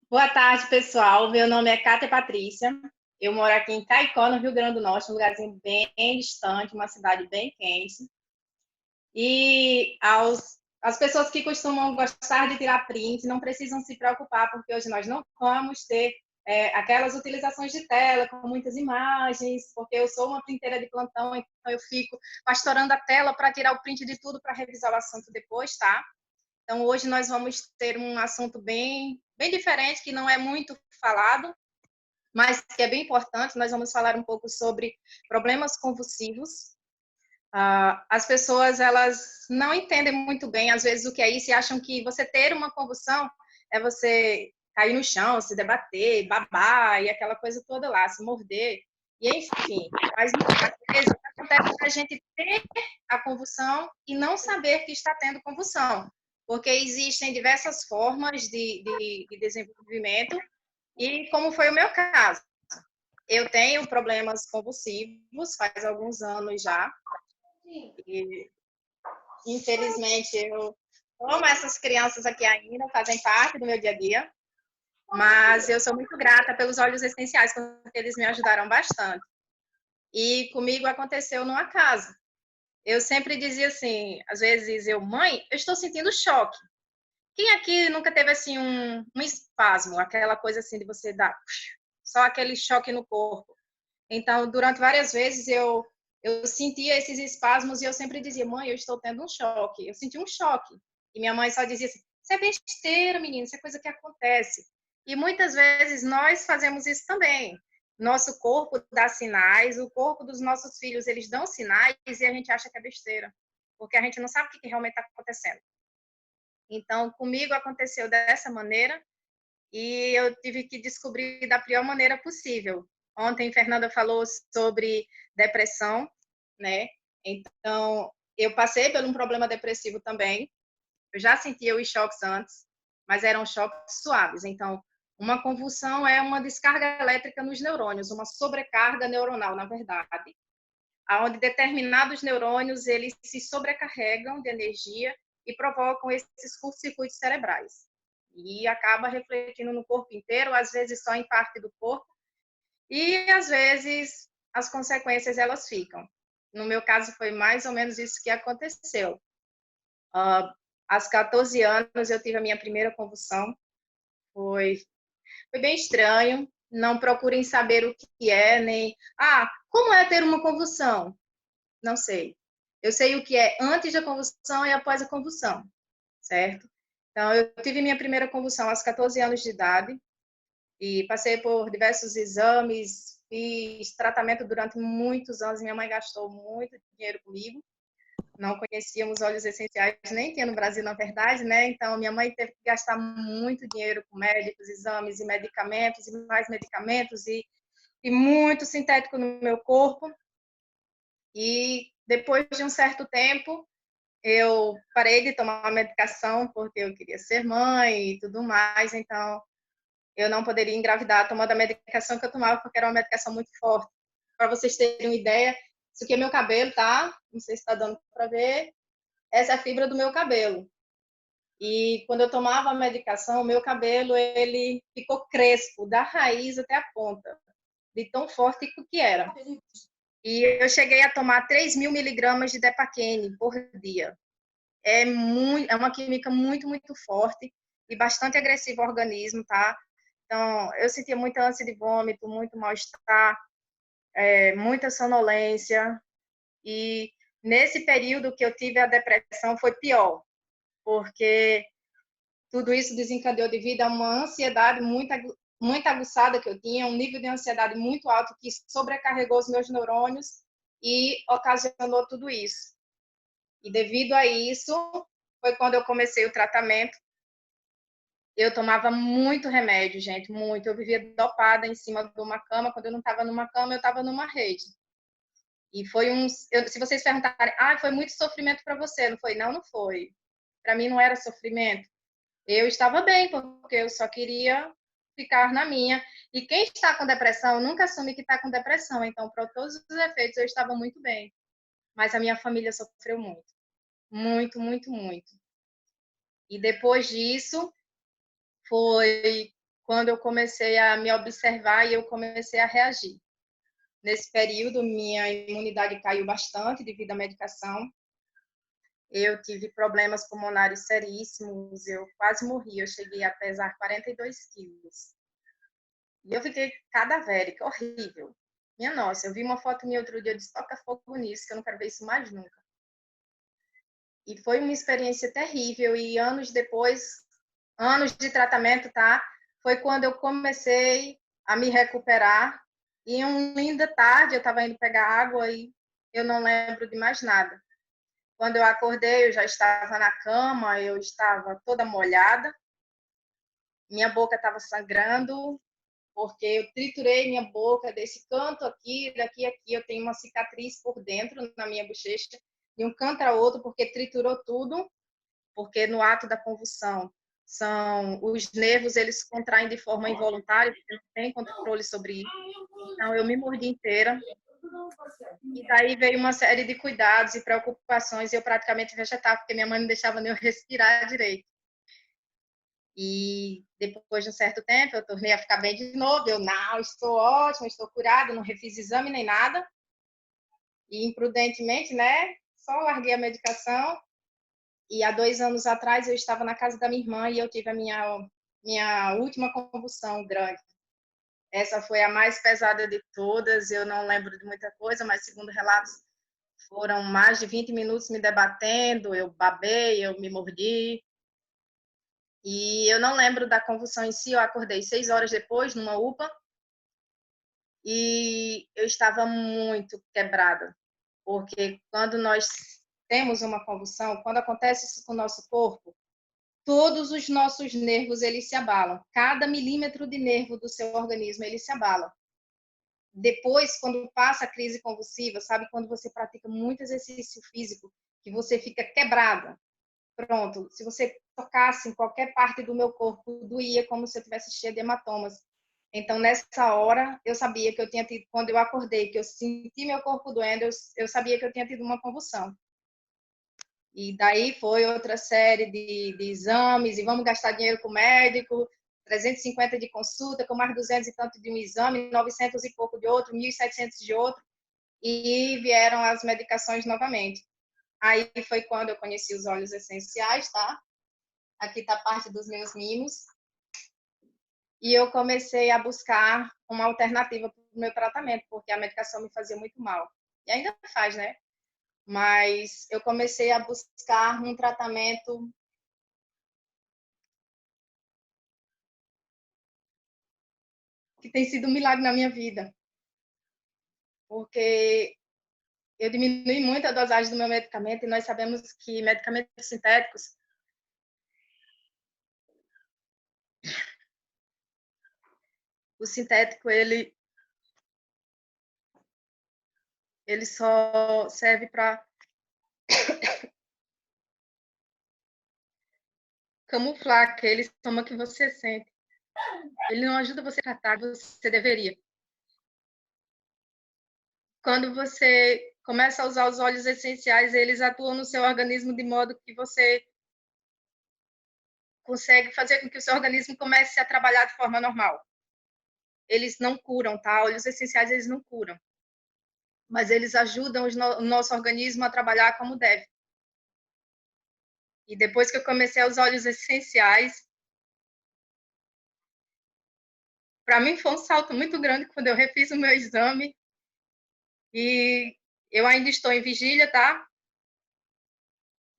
Boa tarde, pessoal. Meu nome é Cátia Patrícia. Eu moro aqui em Caicó, no Rio Grande do Norte, um lugarzinho bem distante, uma cidade bem quente. E as pessoas que costumam gostar de tirar print não precisam se preocupar, porque hoje nós não vamos ter aquelas utilizações de tela com muitas imagens, porque eu sou uma printeira de plantão, então eu fico pastorando a tela para tirar o print de tudo para revisar o assunto depois, tá? Então, hoje nós vamos ter um assunto bem diferente, que não é muito falado, mas que é bem importante. Nós vamos falar um pouco sobre problemas convulsivos. As pessoas, elas não entendem muito bem, às vezes, o que é isso e acham que você ter uma convulsão é você cair no chão, se debater, babar e aquela coisa toda lá, se morder, e enfim. Mas muitas vezes acontece a gente ter a convulsão e não saber que está tendo convulsão, porque existem diversas formas de desenvolvimento, e como foi o meu caso. Eu tenho problemas convulsivos faz alguns anos já, e infelizmente eu amo essas crianças aqui ainda, fazem parte do meu dia a dia, mas eu sou muito grata pelos óleos essenciais, porque eles me ajudaram bastante. E comigo aconteceu numa casa. Eu sempre dizia assim, às vezes mãe, eu estou sentindo choque. Quem aqui nunca teve assim um espasmo, aquela coisa assim de você dar só aquele choque no corpo? Então, durante várias vezes eu sentia esses espasmos e eu sempre dizia, mãe, eu estou tendo um choque. Eu senti um choque. E minha mãe só dizia assim, isso é besteira, menino, isso é coisa que acontece. E muitas vezes nós fazemos isso também. Nosso corpo dá sinais, o corpo dos nossos filhos, eles dão sinais e a gente acha que é besteira, porque a gente não sabe o que realmente está acontecendo. Então, comigo aconteceu dessa maneira e eu tive que descobrir da pior maneira possível. Ontem, Fernanda falou sobre depressão, né? Então, eu passei por um problema depressivo também. Eu já sentia os choques antes, mas eram choques suaves. Então, uma convulsão é uma descarga elétrica nos neurônios, uma sobrecarga neuronal, na verdade, onde determinados neurônios eles se sobrecarregam de energia e provocam esses curtos-circuitos cerebrais. E acaba refletindo no corpo inteiro, às vezes só em parte do corpo, e às vezes as consequências elas ficam. No meu caso foi mais ou menos isso que aconteceu. Aos 14 anos eu tive a minha primeira convulsão, foi, foi bem estranho, não procurem saber o que é, nem, como é ter uma convulsão? Não sei. Eu sei o que é antes da convulsão e após a convulsão, certo? Então, eu tive minha primeira convulsão aos 14 anos de idade e passei por diversos exames, fiz tratamento durante muitos anos. Minha mãe gastou muito dinheiro comigo. Não conhecíamos óleos essenciais, nem tinha no Brasil, na verdade, né? Então, minha mãe teve que gastar muito dinheiro com médicos, exames e mais medicamentos e muito sintético no meu corpo. E depois de um certo tempo, eu parei de tomar a medicação porque eu queria ser mãe e tudo mais, então eu não poderia engravidar tomando a medicação que eu tomava porque era uma medicação muito forte. Para vocês terem uma ideia, isso aqui é meu cabelo, tá? Não sei se está dando para ver. Essa é a fibra do meu cabelo. E quando eu tomava a medicação, o meu cabelo ele ficou crespo, da raiz até a ponta, de tão forte que era. E eu cheguei a tomar 3.000 miligramas de Depaquene por dia. É uma química muito forte e bastante agressiva ao organismo, tá? Então, eu sentia muita ânsia de vômito, muito mal-estar, muita sonolência. E nesse período que eu tive a depressão foi pior, porque tudo isso desencadeou devido a uma ansiedade muito aguçada que eu tinha, um nível de ansiedade muito alto que sobrecarregou os meus neurônios e ocasionou tudo isso. E devido a isso, foi quando eu comecei o tratamento. Eu tomava muito remédio, gente, muito. Eu vivia dopada em cima de uma cama. Quando eu não estava numa cama, eu estava numa rede. E foi se vocês perguntarem, foi muito sofrimento para você, não foi? Não, não foi. Para mim não era sofrimento. Eu estava bem, porque eu só queria ficar na minha. E quem está com depressão nunca assume que está com depressão. Então, para todos os efeitos, eu estava muito bem. Mas a minha família sofreu muito. Muito. E depois disso, foi quando eu comecei a me observar e eu comecei a reagir. Nesse período, minha imunidade caiu bastante devido à medicação. Eu tive problemas pulmonares seríssimos, eu quase morri, eu cheguei a pesar 42 quilos. E eu fiquei cadavérica, horrível. Minha nossa, eu vi uma foto minha outro dia, eu disse, toca fogo nisso, que eu não quero ver isso mais nunca. E foi uma experiência terrível, e anos depois, anos de tratamento, tá? Foi quando eu comecei a me recuperar, e uma linda tarde, eu estava indo pegar água e eu não lembro de mais nada. Quando eu acordei, eu já estava na cama, eu estava toda molhada, minha boca estava sangrando, porque eu triturei minha boca desse canto aqui, daqui aqui, eu tenho uma cicatriz por dentro na minha bochecha, de um canto a outro, porque triturou tudo, porque no ato da convulsão, os nervos, eles se contraem de forma involuntária, porque não tem controle sobre isso. Então, eu me mordi inteira. E daí veio uma série de cuidados e preocupações, e eu praticamente vegetava, porque minha mãe não deixava nem eu respirar direito. E depois de um certo tempo, eu tornei a ficar bem de novo. Eu, não, estou ótima, estou curada, não refiz exame nem nada. E imprudentemente, né, só larguei a medicação. E há 2 anos atrás, eu estava na casa da minha irmã e eu tive a minha última convulsão grande. Essa foi a mais pesada de todas, eu não lembro de muita coisa, mas segundo relatos, foram mais de 20 minutos me debatendo, eu babei, eu me mordi. E eu não lembro da convulsão em si, eu acordei 6 horas depois, numa UPA, e eu estava muito quebrada, porque quando nós temos uma convulsão, quando acontece isso com o nosso corpo, todos os nossos nervos, eles se abalam. Cada milímetro de nervo do seu organismo, ele se abala. Depois, quando passa a crise convulsiva, sabe, quando você pratica muito exercício físico, que você fica quebrada. Pronto, se você tocasse em qualquer parte do meu corpo, doía como se eu tivesse cheia de hematomas. Então, nessa hora, eu sabia que eu tinha tido, quando eu acordei, que eu senti meu corpo doendo, eu sabia que eu tinha tido uma convulsão. E daí foi outra série de exames, e vamos gastar dinheiro com o médico, 350 de consulta, com mais 200 e tanto de um exame, 900 e pouco de outro, 1.700 de outro, e vieram as medicações novamente. Aí foi quando eu conheci os óleos essenciais, tá? Aqui está parte dos meus mimos. E eu comecei a buscar uma alternativa para o meu tratamento, porque a medicação me fazia muito mal. E ainda faz, né? Mas eu comecei a buscar um tratamento que tem sido um milagre na minha vida. Porque eu diminui muito a dosagem do meu medicamento e nós sabemos que medicamentos sintéticos, o sintético, ele só serve para camuflar aquele sintoma que você sente. Ele não ajuda você a tratar, você deveria. Quando você começa a usar os óleos essenciais, eles atuam no seu organismo de modo que você consegue fazer com que o seu organismo comece a trabalhar de forma normal. Eles não curam, tá? Óleos essenciais, eles não curam. Mas eles ajudam o nosso organismo a trabalhar como deve. E depois que eu comecei a usar óleos essenciais, para mim foi um salto muito grande quando eu refiz o meu exame. E eu ainda estou em vigília, tá?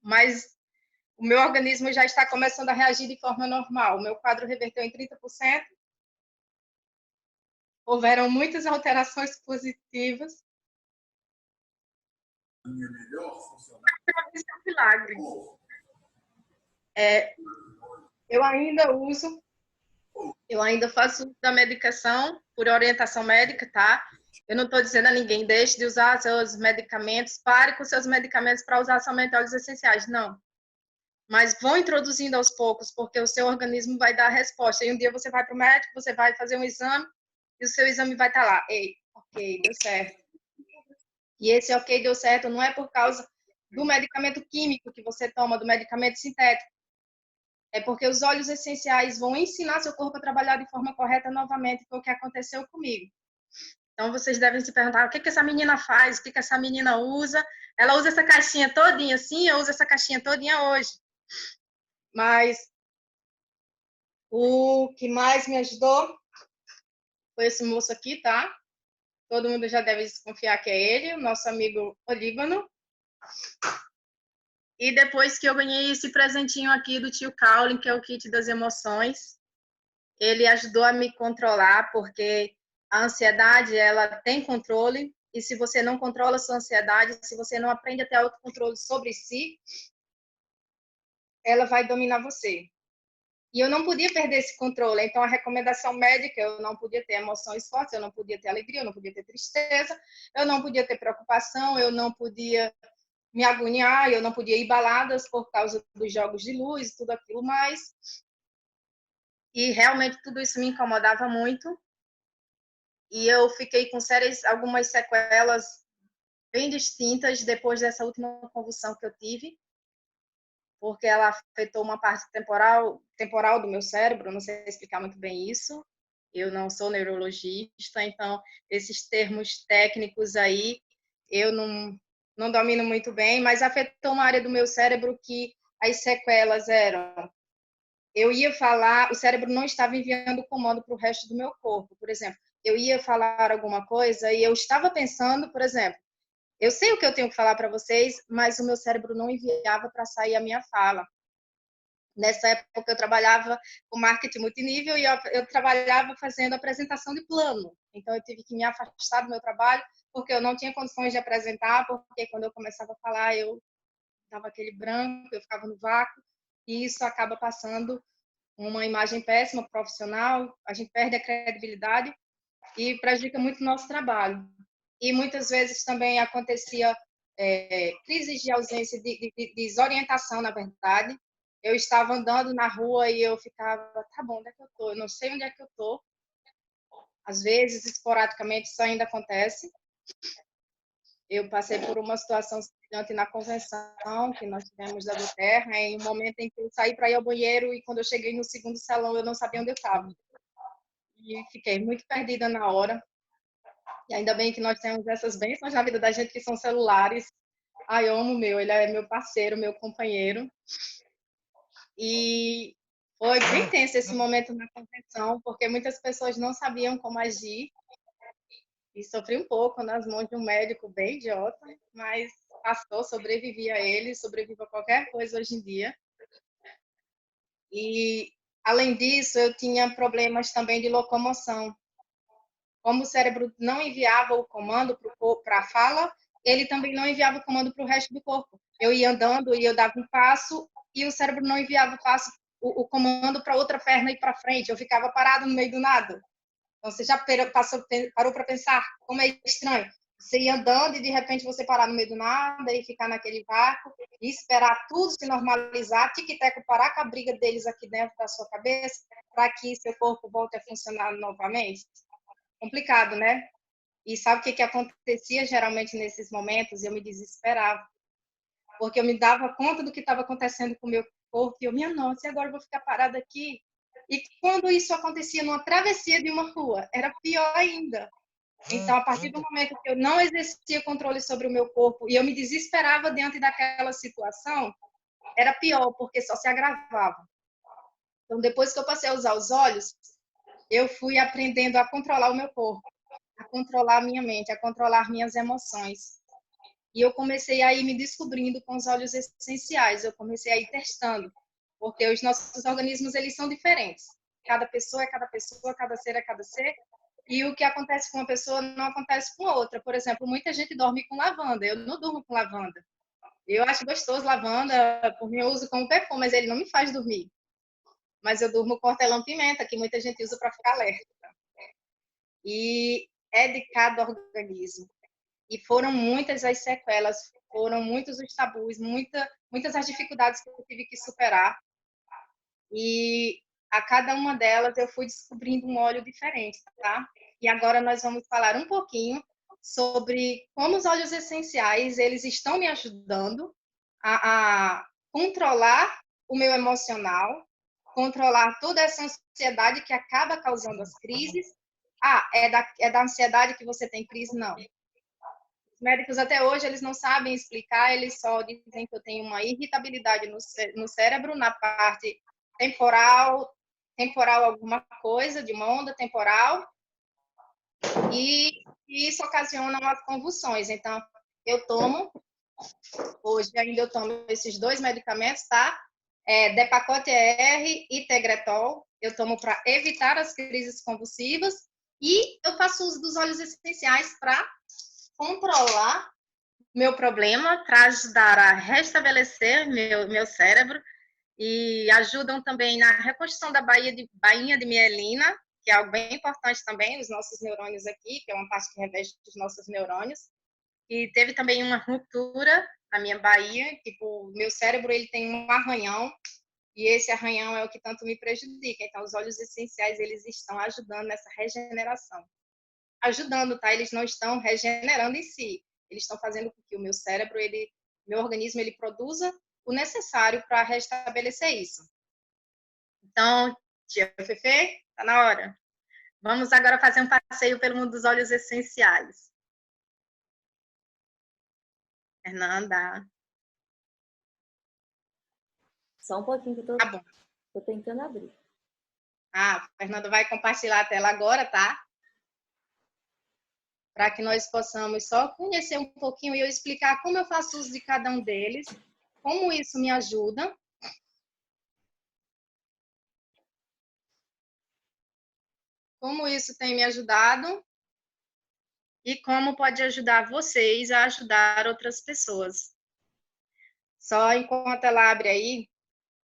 Mas o meu organismo já está começando a reagir de forma normal. O meu quadro reverteu em 30%. Houveram muitas alterações positivas. Isso é um milagre. Eu ainda uso, eu ainda faço uso da medicação por orientação médica, tá? Eu não estou dizendo a ninguém, deixe de usar seus medicamentos, pare com seus medicamentos para usar somente óleos essenciais. Não. Mas vão introduzindo aos poucos, porque o seu organismo vai dar a resposta. E um dia você vai para o médico, você vai fazer um exame, e o seu exame vai estar lá. Ei, ok, deu certo. E esse ok, deu certo, não é por causa do medicamento químico que você toma, do medicamento sintético. É porque os óleos essenciais vão ensinar seu corpo a trabalhar de forma correta novamente, foi o que aconteceu comigo. Então, vocês devem se perguntar, o que essa menina faz? O que essa menina usa? Ela usa essa caixinha todinha assim, eu uso essa caixinha todinha hoje. Mas o que mais me ajudou foi esse moço aqui, tá? Todo mundo já deve desconfiar que é ele, o nosso amigo Olíbano. E depois que eu ganhei esse presentinho aqui do tio Cowling, que é o kit das emoções, ele ajudou a me controlar, porque a ansiedade, ela tem controle, e se você não controla a sua ansiedade, se você não aprende a ter autocontrole sobre si, ela vai dominar você. E eu não podia perder esse controle. Então, a recomendação médica, eu não podia ter emoções fortes, eu não podia ter alegria, eu não podia ter tristeza, eu não podia ter preocupação, eu não podia me agoniar, eu não podia ir baladas por causa dos jogos de luz e tudo aquilo mais. E realmente tudo isso me incomodava muito. E eu fiquei com algumas sequelas bem distintas depois dessa última convulsão que eu tive, porque ela afetou uma parte temporal do meu cérebro, não sei explicar muito bem isso. Eu não sou neurologista, então esses termos técnicos aí eu não domino muito bem, mas afetou uma área do meu cérebro que as sequelas eram: eu ia falar, o cérebro não estava enviando comando para o resto do meu corpo. Por exemplo, eu ia falar alguma coisa e eu estava pensando, por exemplo, eu sei o que eu tenho que falar para vocês, mas o meu cérebro não enviava para sair a minha fala. Nessa época eu trabalhava com marketing multinível e eu trabalhava fazendo apresentação de plano. Então eu tive que me afastar do meu trabalho porque eu não tinha condições de apresentar, porque quando eu começava a falar eu dava aquele branco, eu ficava no vácuo e isso acaba passando uma imagem péssima profissional, a gente perde a credibilidade e prejudica muito o nosso trabalho. E muitas vezes também acontecia crises de ausência, de desorientação, na verdade. Eu estava andando na rua e eu ficava, tá bom, onde é que eu tô? Eu não sei onde é que eu tô. Às vezes, esporadicamente, isso ainda acontece. Eu passei por uma situação semelhante na convenção que nós tivemos da Terra, em um momento em que eu saí para ir ao banheiro e quando eu cheguei no segundo salão eu não sabia onde eu estava. E fiquei muito perdida na hora. E ainda bem que nós temos essas bênçãos na vida da gente que são celulares. Ai, eu amo o meu, ele é meu parceiro, meu companheiro. E foi bem tenso esse momento na convenção, porque muitas pessoas não sabiam como agir. E sofri um pouco nas mãos de um médico bem idiota, mas passou, sobrevivi a ele, sobrevivo a qualquer coisa hoje em dia. E, além disso, eu tinha problemas também de locomoção. Como o cérebro não enviava o comando para a fala, ele também não enviava o comando para o resto do corpo. Eu ia andando e eu dava um passo e o cérebro não enviava o comando para outra perna ir para frente. Eu ficava parado no meio do nada. Então, você já parou para pensar como é estranho? Você ir andando e, de repente, você parar no meio do nada e ficar naquele vácuo e esperar tudo se normalizar, tic-teco parar com a briga deles aqui dentro da sua cabeça para que seu corpo volte a funcionar novamente? Complicado, né? E sabe o que acontecia geralmente nesses momentos? Eu me desesperava, porque eu me dava conta do que estava acontecendo com o meu corpo e eu, minha nossa, e agora eu vou ficar parada aqui? E quando isso acontecia numa travessia de uma rua, era pior ainda. Então, a partir do momento que eu não exercia controle sobre o meu corpo e eu me desesperava diante daquela situação, era pior, porque só se agravava. Então, depois que eu passei a usar os olhos, eu fui aprendendo a controlar o meu corpo, a controlar a minha mente, a controlar minhas emoções. E eu comecei a ir me descobrindo com os óleos essenciais, eu comecei a ir testando, porque os nossos organismos, eles são diferentes. Cada pessoa é cada pessoa, cada ser é cada ser, e o que acontece com uma pessoa não acontece com outra. Por exemplo, muita gente dorme com lavanda, eu não durmo com lavanda. Eu acho gostoso lavanda, por mim eu uso como perfume, mas ele não me faz dormir. Mas eu durmo com hortelã-pimenta, que muita gente usa para ficar alerta. E é de cada organismo. E foram muitas as sequelas, foram muitos os tabus, muitas as dificuldades que eu tive que superar. E a cada uma delas eu fui descobrindo um óleo diferente, tá? E agora nós vamos falar um pouquinho sobre como os óleos essenciais, eles estão me ajudando a controlar o meu emocional controlar toda essa ansiedade que acaba causando as crises. É da ansiedade que você tem crise? Não. Os médicos até hoje, eles não sabem explicar, eles só dizem que eu tenho uma irritabilidade no cérebro, na parte temporal alguma coisa, de uma onda temporal, e isso ocasiona umas convulsões. Então, hoje ainda eu tomo esses 2 medicamentos, tá? Depakote ER e Tegretol, eu tomo para evitar as crises convulsivas, e eu faço uso dos óleos essenciais para controlar meu problema, para ajudar a restabelecer meu cérebro, e ajudam também na reconstrução da bainha de mielina, que é algo bem importante também, os nossos neurônios aqui, que é uma parte que reveste os nossos neurônios. E teve também uma ruptura na minha baía, tipo, meu cérebro ele tem um arranhão, e esse arranhão é o que tanto me prejudica. Então, os óleos essenciais, eles estão ajudando nessa regeneração. Ajudando, tá? Eles não estão regenerando em si. Eles estão fazendo com que o meu cérebro, meu organismo, ele produza o necessário para restabelecer isso. Então, tia Fefe, tá na hora. Vamos agora fazer um passeio pelo mundo dos óleos essenciais. Fernanda. Só um pouquinho que eu tô tentando abrir. Fernanda vai compartilhar a tela agora, tá? Para que nós possamos só conhecer um pouquinho e eu explicar como eu faço uso de cada um deles, como isso me ajuda. Como isso tem me ajudado e como pode ajudar vocês a ajudar outras pessoas. Só enquanto ela abre aí,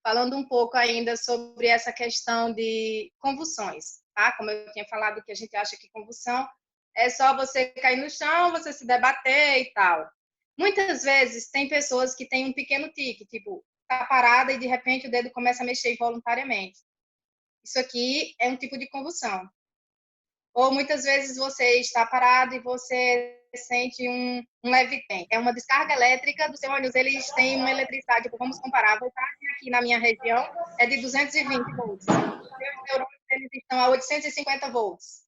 falando um pouco ainda sobre essa questão de convulsões, tá? Como eu tinha falado que a gente acha que convulsão é só você cair no chão, você se debater e tal. Muitas vezes tem pessoas que têm um pequeno tique, tipo, tá parada e de repente o dedo começa a mexer involuntariamente. Isso aqui é um tipo de convulsão. Ou muitas vezes você está parado e você sente um leve tempo. É uma descarga elétrica dos neurônios, eles têm uma eletricidade, tipo, vamos comparar, a voltagem aqui na minha região é de 220 volts. Os neurônios eles estão a 850 volts.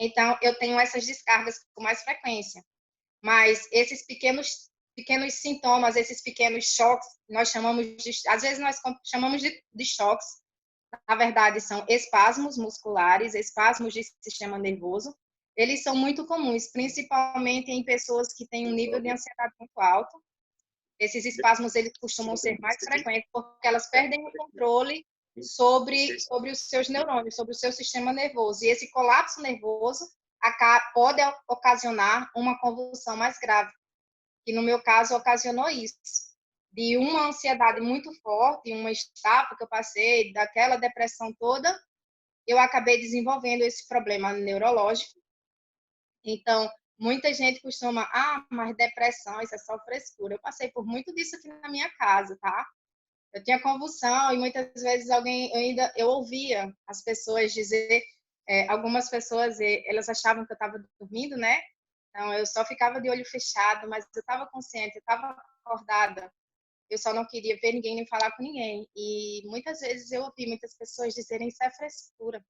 Então, eu tenho essas descargas com mais frequência. Mas esses pequenos sintomas, esses pequenos choques, nós chamamos de, às vezes nós chamamos de choques, na verdade são espasmos musculares, espasmos de sistema nervoso. Eles são muito comuns, principalmente em pessoas que têm um nível de ansiedade muito alto. Esses espasmos eles costumam ser mais frequentes porque elas perdem o controle sobre os seus neurônios, sobre o seu sistema nervoso. E esse colapso nervoso pode ocasionar uma convulsão mais grave, que no meu caso ocasionou isso. De uma ansiedade muito forte, uma estafa que eu passei, daquela depressão toda, eu acabei desenvolvendo esse problema neurológico. Então, muita gente costuma, mas depressão, isso é só frescura. Eu passei por muito disso aqui na minha casa, tá? Eu tinha convulsão e muitas vezes eu ouvia as pessoas dizer, algumas pessoas, elas achavam que eu estava dormindo, né? Então, eu só ficava de olho fechado, mas eu estava consciente, eu estava acordada. Eu só não queria ver ninguém nem falar com ninguém. E muitas vezes eu ouvi muitas pessoas dizerem, isso é frescura.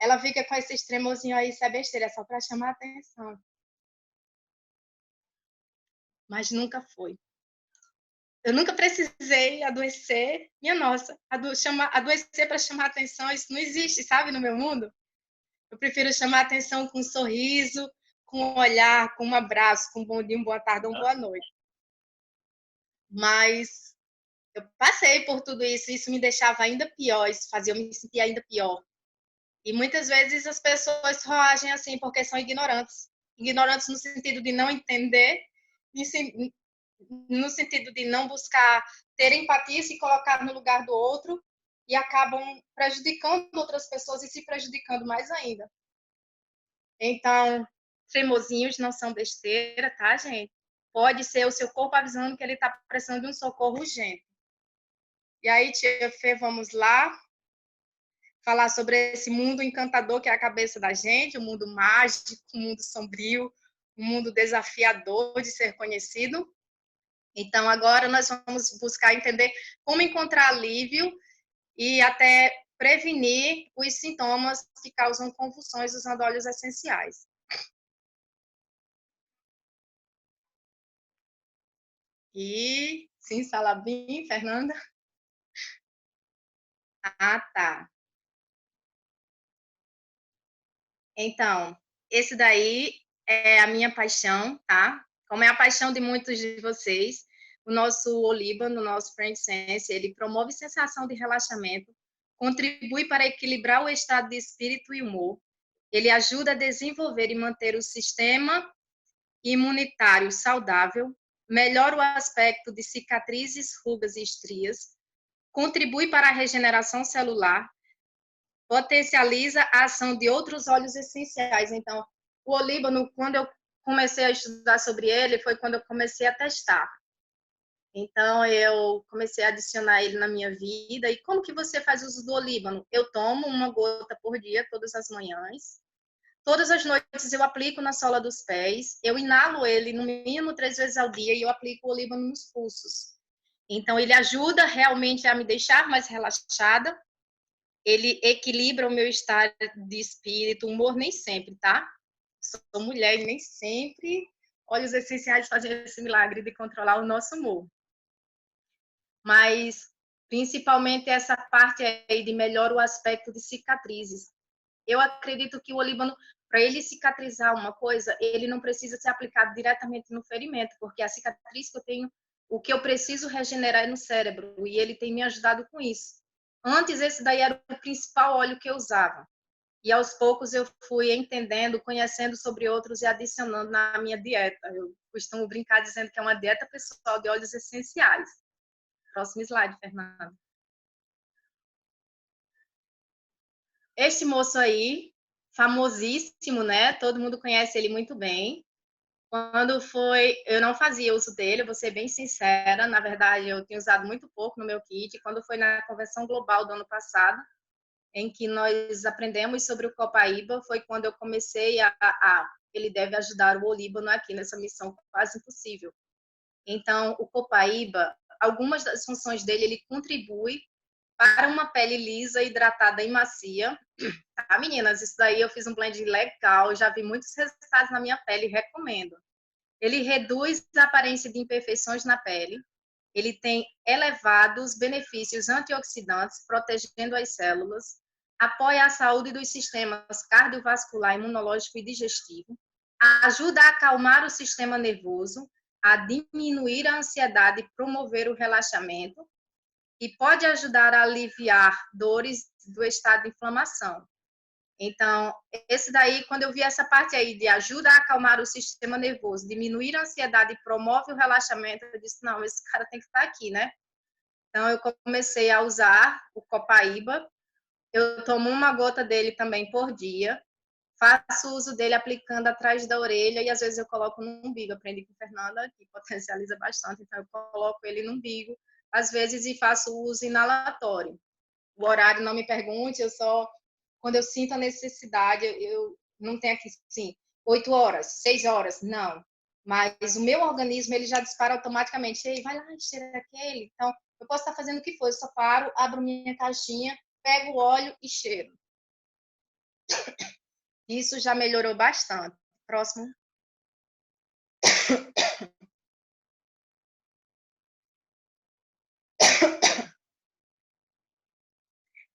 Ela fica com esse tremozinho aí, isso é besteira, é só para chamar a atenção. Mas nunca foi. Eu nunca precisei adoecer. Minha nossa, adoecer para chamar atenção, isso não existe, sabe, no meu mundo. Eu prefiro chamar atenção com um sorriso, com um olhar, com um abraço, com um bom dia, uma boa tarde, uma boa noite. Mas eu passei por tudo isso, isso me deixava ainda pior, isso fazia eu me sentir ainda pior. E muitas vezes as pessoas só agem assim porque são ignorantes. Ignorantes no sentido de não entender, no sentido de não buscar ter empatia, se colocar no lugar do outro, e acabam prejudicando outras pessoas e se prejudicando mais ainda. Então, tremozinhos não são besteira, tá, gente? Pode ser o seu corpo avisando que ele está precisando de um socorro urgente. E aí, tia Fê, vamos lá falar sobre esse mundo encantador que é a cabeça da gente, o mundo mágico, o mundo sombrio, o mundo desafiador de ser conhecido. Então, agora nós vamos buscar entender como encontrar alívio e até prevenir os sintomas que causam convulsões usando óleos essenciais. E sim, Salabim, Fernanda? Ah, tá. Então, esse daí é a minha paixão, tá? Como é a paixão de muitos de vocês, o nosso Olíbano, o nosso Friend Sense, ele promove sensação de relaxamento, contribui para equilibrar o estado de espírito e humor, ele ajuda a desenvolver e manter o sistema imunitário saudável, melhora o aspecto de cicatrizes, rugas e estrias, contribui para a regeneração celular, potencializa a ação de outros óleos essenciais. Então, o olíbano, quando eu comecei a estudar sobre ele, foi quando eu comecei a testar. Então, eu comecei a adicionar ele na minha vida. E como que você faz uso do olíbano? Eu tomo uma gota por dia, todas as manhãs. Todas as noites eu aplico na sola dos pés. Eu inalo ele no mínimo 3 vezes ao dia e eu aplico o olíbano nos pulsos. Então, ele ajuda realmente a me deixar mais relaxada. Ele equilibra o meu estado de espírito, humor nem sempre, tá? Sou mulher e nem sempre óleos essenciais fazem esse milagre de controlar o nosso humor. Mas, principalmente essa parte aí de melhora o aspecto de cicatrizes. Eu acredito que o olíbano, para ele cicatrizar uma coisa, ele não precisa ser aplicado diretamente no ferimento, porque a cicatriz que eu tenho, o que eu preciso regenerar é no cérebro, e ele tem me ajudado com isso. Antes, esse daí era o principal óleo que eu usava. E aos poucos eu fui entendendo, conhecendo sobre outros e adicionando na minha dieta. Eu costumo brincar dizendo que é uma dieta pessoal de óleos essenciais. Próximo slide, Fernanda. Este moço aí, famosíssimo, né? Todo mundo conhece ele muito bem. Quando foi, eu não fazia uso dele, vou ser bem sincera. Na verdade, eu tinha usado muito pouco no meu kit. Quando foi na Convenção Global do ano passado, em que nós aprendemos sobre o Copaíba, foi quando eu comecei ele deve ajudar o Olíbano aqui nessa missão quase impossível. Então, o Copaíba, algumas das funções dele, ele contribui para uma pele lisa, hidratada e macia. Tá, meninas? Isso daí eu fiz um blend legal, já vi muitos resultados na minha pele, recomendo. Ele reduz a aparência de imperfeições na pele, ele tem elevados benefícios antioxidantes, protegendo as células, apoia a saúde dos sistemas cardiovascular, imunológico e digestivo, ajuda a acalmar o sistema nervoso, a diminuir a ansiedade e promover o relaxamento, e pode ajudar a aliviar dores do estado de inflamação. Então, esse daí, quando eu vi essa parte aí de ajuda a acalmar o sistema nervoso, diminuir a ansiedade e promove o relaxamento, eu disse, não, esse cara tem que estar aqui, né? Então, eu comecei a usar o Copaíba. Eu tomo uma gota dele também por dia. Faço uso dele aplicando atrás da orelha e às vezes eu coloco no umbigo. Aprendi com a Fernanda, que potencializa bastante. Então, eu coloco ele no umbigo, às vezes, e faço uso inalatório. O horário não me pergunte, eu só... Quando eu sinto a necessidade, eu não tenho aqui, sim, 8 horas, 6 horas, não. Mas o meu organismo, ele já dispara automaticamente. Ei, vai lá, cheira aquele. Então, eu posso estar fazendo o que for, eu só paro, abro minha caixinha, pego o óleo e cheiro. Isso já melhorou bastante. Próximo.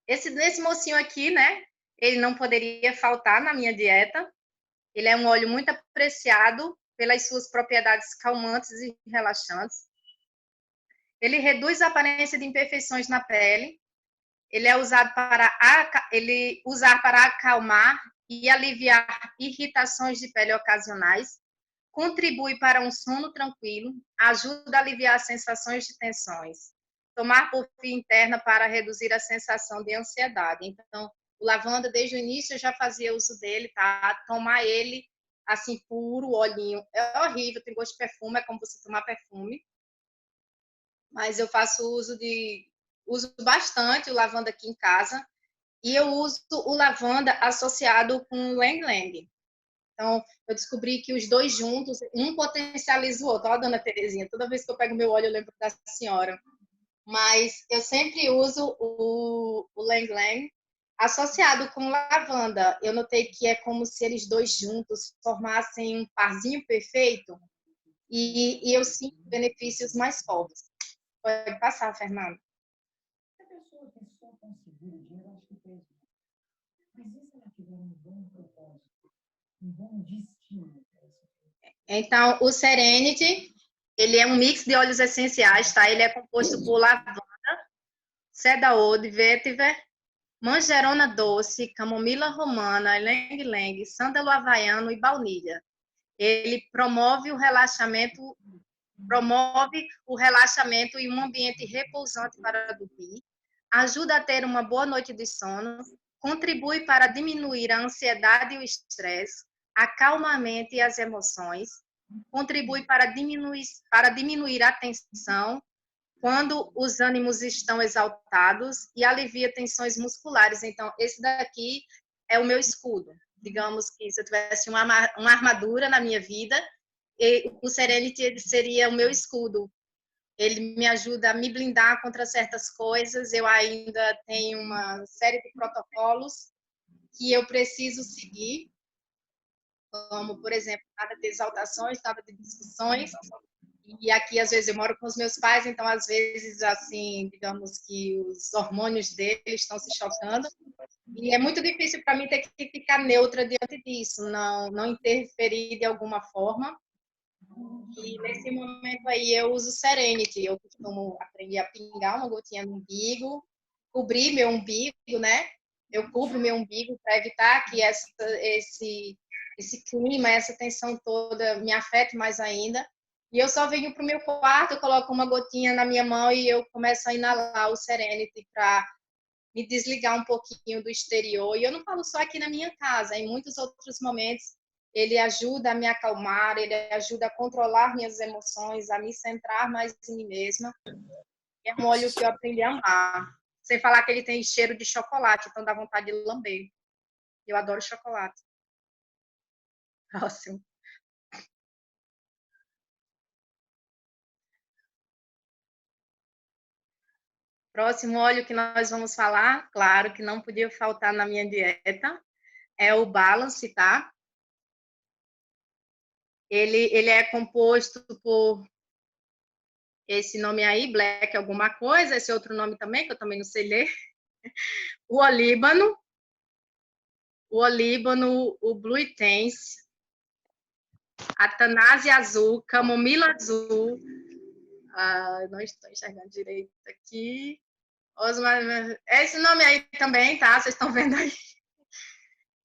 Esse mocinho aqui, né? Ele não poderia faltar na minha dieta. Ele é um óleo muito apreciado pelas suas propriedades calmantes e relaxantes. Ele reduz a aparência de imperfeições na pele. Ele é usado para acalmar e aliviar irritações de pele ocasionais. Contribui para um sono tranquilo. Ajuda a aliviar sensações de tensões. Tomar por via interna para reduzir a sensação de ansiedade. Então, o lavanda, desde o início, eu já fazia uso dele, tá? Tomar ele assim, puro, olhinho, é horrível, tem gosto de perfume, é como você tomar perfume. Mas eu uso bastante o lavanda aqui em casa, e eu uso o lavanda associado com o Lang Lang. Então, eu descobri que os dois juntos, um potencializa o outro. Olha a dona Terezinha, toda vez que eu pego meu óleo, eu lembro da senhora. mas eu sempre uso o Lang Lang associado com lavanda. Eu notei que é como se eles dois juntos formassem um parzinho perfeito e eu sinto benefícios mais fortes. Pode passar, Fernando. A pessoa que só conseguir o dinheiro, acho que fez. Mas e se ela tiver um bom propósito, um bom destino? Então, o Serenity, ele é um mix de óleos essenciais, tá? Ele é composto por lavanda, cedaouro, vetiver, manjerona doce, camomila romana, ylang-ylang, sândalo havaiano e baunilha. Ele promove o relaxamento e um ambiente repousante para dormir, ajuda a ter uma boa noite de sono, contribui para diminuir a ansiedade e o estresse, acalma a mente e as emoções, contribui para diminuir a tensão quando os ânimos estão exaltados e alivia tensões musculares. Então, esse daqui é o meu escudo. Digamos que se eu tivesse uma armadura na minha vida, o Serenity seria o meu escudo. Ele me ajuda a me blindar contra certas coisas. Eu ainda tenho uma série de protocolos que eu preciso seguir, como, por exemplo, nada de exaltações, nada de discussões. E aqui, às vezes, eu moro com os meus pais, então, às vezes, assim, digamos que os hormônios deles estão se chocando. E é muito difícil para mim ter que ficar neutra diante disso, não interferir de alguma forma. E nesse momento aí eu uso Serenity, eu costumo aprender a pingar uma gotinha no umbigo, cobrir meu umbigo, né? Eu cubro meu umbigo para evitar que esse clima, essa tensão toda me afete mais ainda. E eu só venho para o meu quarto, eu coloco uma gotinha na minha mão e eu começo a inalar o Serenity para me desligar um pouquinho do exterior. E eu não falo só aqui na minha casa, em muitos outros momentos ele ajuda a me acalmar, ele ajuda a controlar minhas emoções, a me centrar mais em mim mesma. É um óleo que eu aprendi a amar. Sem falar que ele tem cheiro de chocolate, então dá vontade de lamber. Eu adoro chocolate. Próximo. Próximo óleo que nós vamos falar, claro que não podia faltar na minha dieta, é o Balance, tá? Ele é composto por esse nome aí, Black alguma coisa, esse outro nome também, que eu também não sei ler. O olíbano, o Blue Intense, a Tanásia azul, camomila azul, não estou enxergando direito aqui. Esse nome aí também, tá? Vocês estão vendo aí?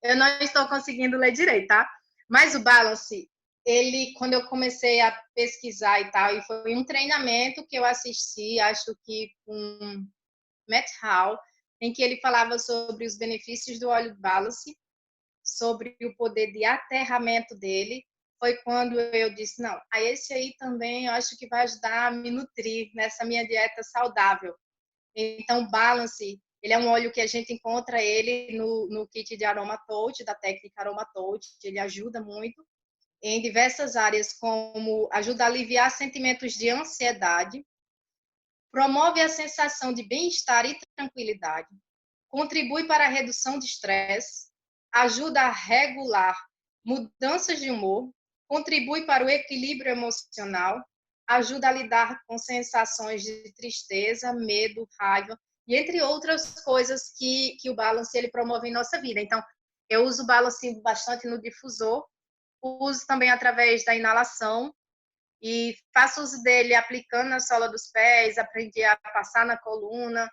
Eu não estou conseguindo ler direito, tá? Mas o Balance, ele, quando eu comecei a pesquisar e tal, e foi um treinamento que eu assisti, acho que com Matt Hall, em que ele falava sobre os benefícios do óleo Balance, sobre o poder de aterramento dele, foi quando eu disse, não, a esse aí também eu acho que vai ajudar a me nutrir nessa minha dieta saudável. Então, Balance, ele é um óleo que a gente encontra ele no kit de Aroma Touch, da técnica Aroma Touch, ele ajuda muito em diversas áreas, como ajuda a aliviar sentimentos de ansiedade, promove a sensação de bem-estar e tranquilidade, contribui para a redução de estresse, ajuda a regular mudanças de humor, contribui para o equilíbrio emocional, ajuda a lidar com sensações de tristeza, medo, raiva, e entre outras coisas que o Balance ele promove em nossa vida. Então, eu uso o Balance bastante no difusor, uso também através da inalação, e faço uso dele aplicando na sola dos pés, aprendi a passar na coluna.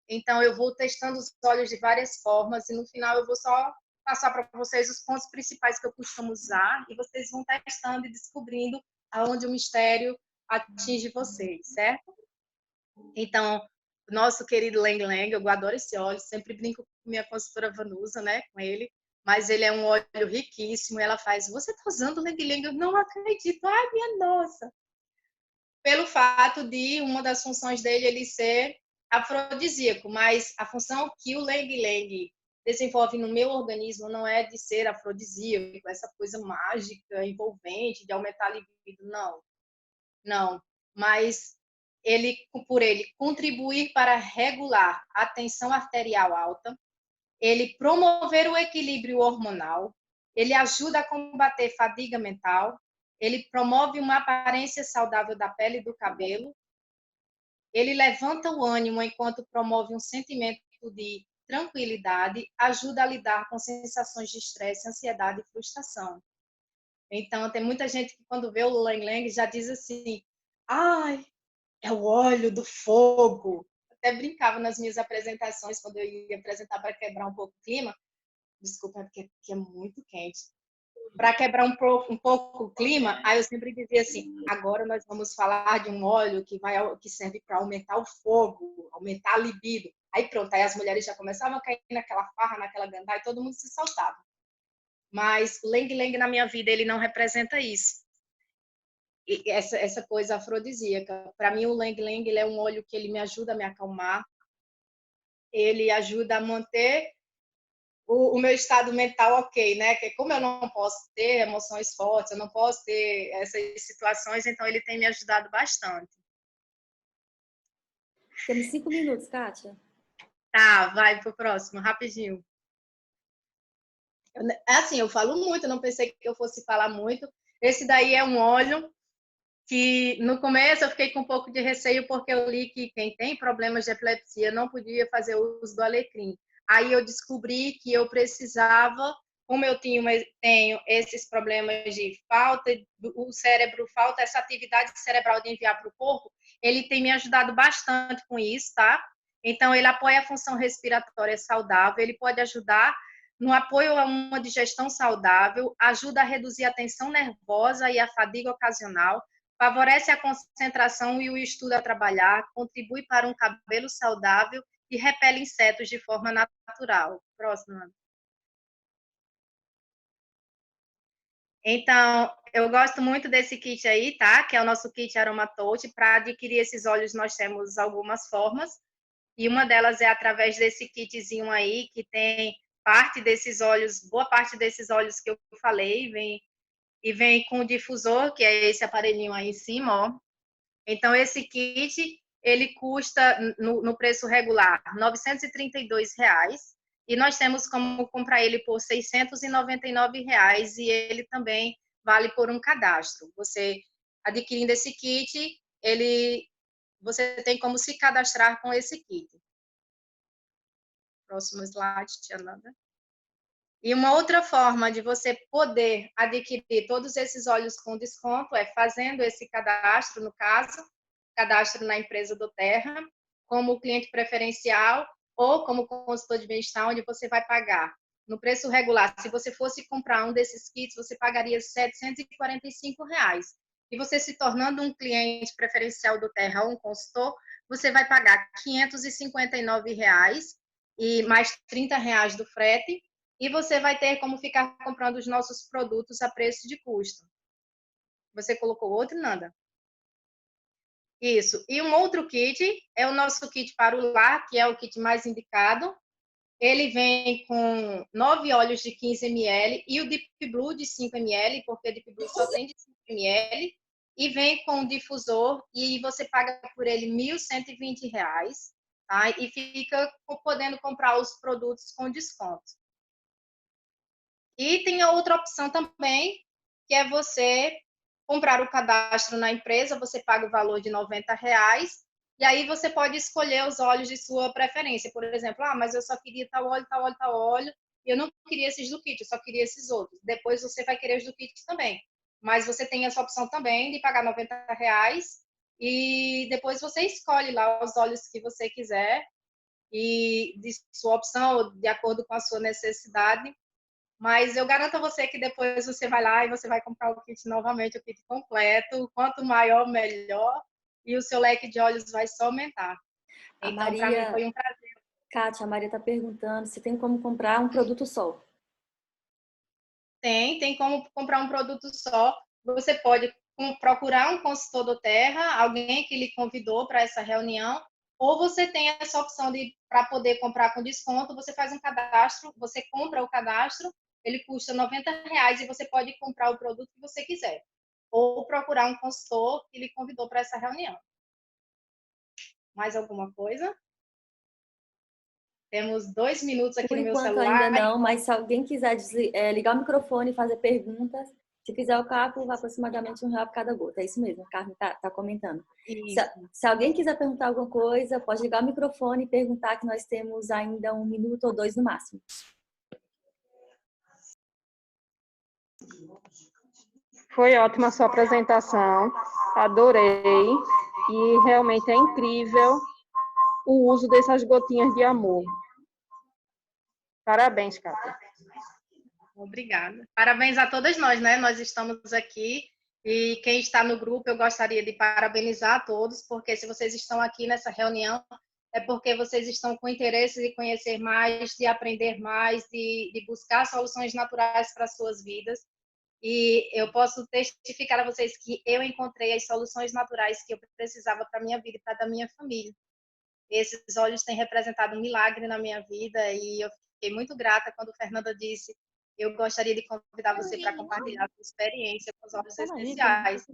Então, eu vou testando os óleos de várias formas e no final eu vou só passar para vocês os pontos principais que eu costumo usar e vocês vão testando e descobrindo aonde o mistério atinge vocês, certo? Então, nosso querido Lang Lang, eu adoro esse óleo, sempre brinco com minha consultora Vanusa, né, com ele, mas ele é um óleo riquíssimo, ela faz, você está usando Lang Lang? Eu não acredito, ai minha nossa! Pelo fato de uma das funções dele ele ser afrodisíaco, mas a função que o Lang Lang desenvolve no meu organismo não é de ser afrodisíaco, essa coisa mágica, envolvente, de aumentar a libido, não. Não, mas por ele contribuir para regular a tensão arterial alta, ele promover o equilíbrio hormonal, ele ajuda a combater fadiga mental, ele promove uma aparência saudável da pele e do cabelo, ele levanta o ânimo enquanto promove um sentimento de tranquilidade, ajuda a lidar com sensações de estresse, ansiedade e frustração. Então, tem muita gente que quando vê o Lang Lang já diz assim, ai, é o óleo do fogo. Até brincava nas minhas apresentações, quando eu ia apresentar para quebrar um pouco o clima. Desculpa, porque é muito quente. Para quebrar um pouco o clima, aí eu sempre dizia assim, agora nós vamos falar de um óleo que serve para aumentar o fogo, aumentar a libido. Aí pronto, aí as mulheres já começavam a cair naquela farra, naquela gandá, e todo mundo se soltava. Mas o Lang Lang na minha vida, ele não representa isso. E essa coisa afrodisíaca. Para mim, o Lang Lang ele é um óleo que ele me ajuda a me acalmar, ele ajuda a manter o meu estado mental ok, né? Que como eu não posso ter emoções fortes, eu não posso ter essas situações, então ele tem me ajudado bastante. Temos 5 minutos, Kátia. Tá, vai pro próximo, rapidinho. Assim, eu falo muito, eu não pensei que eu fosse falar muito. Esse daí é um óleo que no começo eu fiquei com um pouco de receio porque eu li que quem tem problemas de epilepsia não podia fazer uso do alecrim. Aí eu descobri que eu precisava, como eu tenho esses problemas de falta, o cérebro falta essa atividade cerebral de enviar para o corpo, ele tem me ajudado bastante com isso, tá? Então ele apoia a função respiratória saudável, ele pode ajudar no apoio a uma digestão saudável, ajuda a reduzir a tensão nervosa e a fadiga ocasional, favorece a concentração e o estudo a trabalhar, contribui para um cabelo saudável e repele insetos de forma natural. Próxima. Então, eu gosto muito desse kit aí, tá? Que é o nosso kit Aromatouch. Para adquirir esses óleos, nós temos algumas formas. E uma delas é através desse kitzinho aí, que tem parte desses óleos, boa parte desses óleos que eu falei, vem com o difusor, que é esse aparelhinho aí em cima, ó. Então, esse kit, ele custa, no preço regular, R$ 932, e nós temos como comprar ele por R$ 699, e ele também vale por um cadastro. Você, adquirindo esse kit, você tem como se cadastrar com esse kit. Próximo slide, Tia Nanda. E uma outra forma de você poder adquirir todos esses óleos com desconto é fazendo esse cadastro, no caso, cadastro na empresa do Terra, como cliente preferencial ou como consultor de bem-estar, onde você vai pagar no preço regular. Se você fosse comprar um desses kits, você pagaria R$ 745. E você se tornando um cliente preferencial do Terra ou um consultor, você vai pagar R$ 559 e mais R$ 30 do frete, e você vai ter como ficar comprando os nossos produtos a preço de custo. Você colocou outro, Nanda? Isso. E um outro kit é o nosso kit para o lar, que é o kit mais indicado. Ele vem com 9 óleos de 15 ml e o Deep Blue de 5 ml, porque o Deep Blue só tem de 5 ml. E vem com um difusor e você paga por ele R$ 1.120, tá? E fica podendo comprar os produtos com desconto. E tem a outra opção também, que é você comprar o cadastro na empresa, você paga o valor de R$ 90, e aí você pode escolher os óleos de sua preferência. Por exemplo, mas eu só queria tal óleo, tal óleo, tal óleo, e eu não queria esses do kit, eu só queria esses outros. Depois você vai querer os do kit também. Mas você tem essa opção também de pagar R$ 90, e depois você escolhe lá os óleos que você quiser, e de sua opção, de acordo com a sua necessidade. Mas eu garanto a você que depois você vai lá e você vai comprar o kit novamente, o kit completo. Quanto maior, melhor. E o seu leque de óleos vai só aumentar. Então, para mim, foi um prazer. Kátia, a Maria está perguntando se tem como comprar um produto só. Tem como comprar um produto só. Você pode procurar um consultor do Terra, alguém que lhe convidou para essa reunião, ou você tem essa opção de, para poder comprar com desconto, você faz um cadastro, você compra o cadastro, ele custa R$ 90 e você pode comprar o produto que você quiser. Ou procurar um consultor que lhe convidou para essa reunião. Mais alguma coisa? Temos 2 minutos aqui Por no meu enquanto celular. ainda não, mas se alguém quiser ligar o microfone e fazer perguntas, se quiser o cálculo, vai aproximadamente R$ 1 por cada gota. É isso mesmo, a Carmen tá comentando. Se alguém quiser perguntar alguma coisa, pode ligar o microfone e perguntar, que nós temos ainda 1 minuto ou 2 no máximo. Foi ótima a sua apresentação, adorei, e realmente é incrível o uso dessas gotinhas de amor. Parabéns, Cátia. Obrigada. Parabéns a todas nós, né? Nós estamos aqui e quem está no grupo, eu gostaria de parabenizar a todos, porque se vocês estão aqui nessa reunião, é porque vocês estão com interesse de conhecer mais, de aprender mais, de buscar soluções naturais para as suas vidas. E eu posso testificar a vocês que eu encontrei as soluções naturais que eu precisava para a minha vida e para a da minha família. Esses óleos têm representado um milagre na minha vida e eu fiquei muito grata quando Fernanda disse: eu gostaria de convidar você para compartilhar a sua experiência com os óleos essenciais.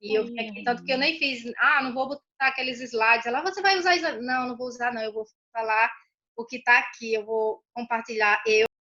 E eu vim aqui, tanto que eu nem fiz, não vou botar aqueles slides. Você vai usar isso? Não vou usar, não. Eu vou falar o que está aqui. Eu vou compartilhar